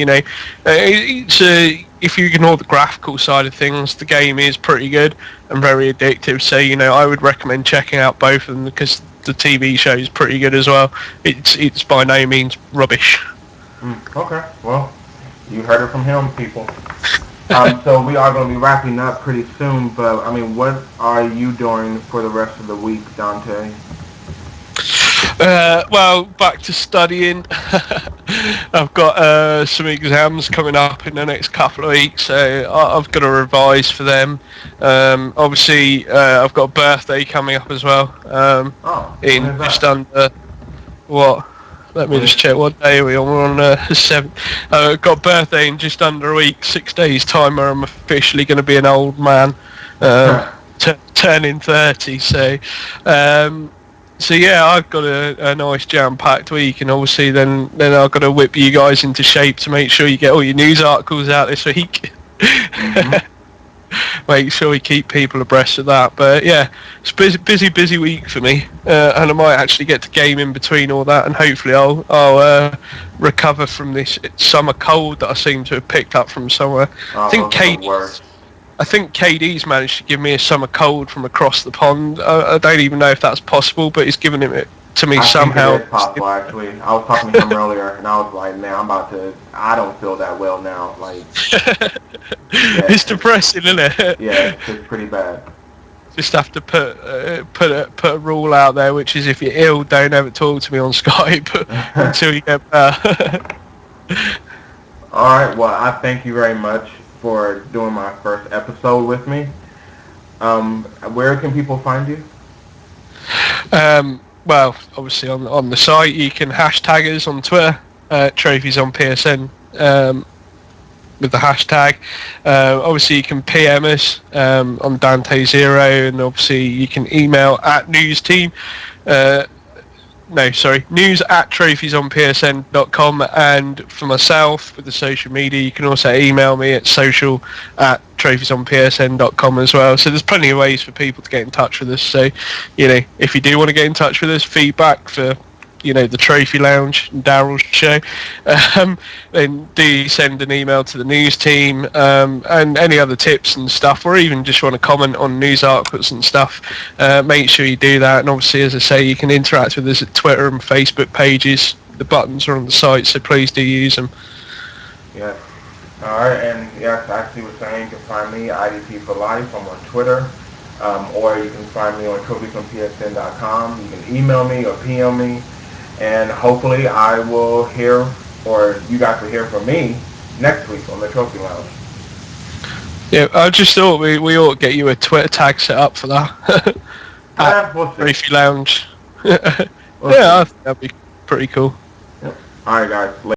if you ignore the graphical side of things, the game is pretty good and very addictive. So I would recommend checking out both of them, because the TV show is pretty good as well. It's by no means rubbish. Okay, well, you heard it from him, people. So we are going to be wrapping up pretty soon, but what are you doing for the rest of the week, Dante? Well, back to studying. I've got some exams coming up in the next couple of weeks, so I've got to revise for them. Obviously, I've got a birthday coming up as well. In just under what? Let me just check what day are we on. We're on the 7th. I've got a birthday in just under a week, 6 days' time, where I'm officially going to be an old man, turning 30. So yeah, I've got a nice jam-packed week, and obviously then I've got to whip you guys into shape to make sure you get all your news articles out this week. Mm-hmm. Make sure we keep people abreast of that. But yeah, it's busy week for me, and I might actually get to game in between all that, and hopefully I'll recover from this summer cold that I seem to have picked up from somewhere. I think KD's managed to give me a summer cold from across the pond. I don't even know if that's possible, but he's given it to me somehow. It is possible, actually. I was talking to him earlier, and I was like, man, I don't feel that well now. Like, it's depressing, isn't it? Yeah, it's pretty bad. Just have to put a rule out there, which is if you're ill, don't ever talk to me on Skype until you get better. All right, well, I thank you very much for doing my first episode with me. Where can people find you? Well, obviously on the site, you can hashtag us on Twitter, TrophiesonPSN, with the hashtag. Obviously, you can PM us on Dante Zero, and obviously you can email at newsteam. News at TrophiesonPSN.com, and for myself with the social media, you can also email me at social@TrophiesonPSN.com as well. So there's plenty of ways for people to get in touch with us. So, if you do want to get in touch with us, feedback for the Trophy Lounge and Daryl's show, then do send an email to the news team, and any other tips and stuff, or even just want to comment on news articles and stuff, make sure you do that. And obviously, as I say, you can interact with us at Twitter and Facebook pages. The buttons are on the site, so please do use them. Yes. All right, and yes, actually was saying you can find me, IDP for Life. I'm on Twitter, or you can find me on TrophiesonPSN.com. You can email me or PM me. And hopefully I will hear, or you guys will hear from me next week on the Trophy Lounge. Yeah, I just thought we ought to get you a Twitter tag set up for that. We'll see. Trophy Lounge. I think that'd be pretty cool. Yep. All right, guys.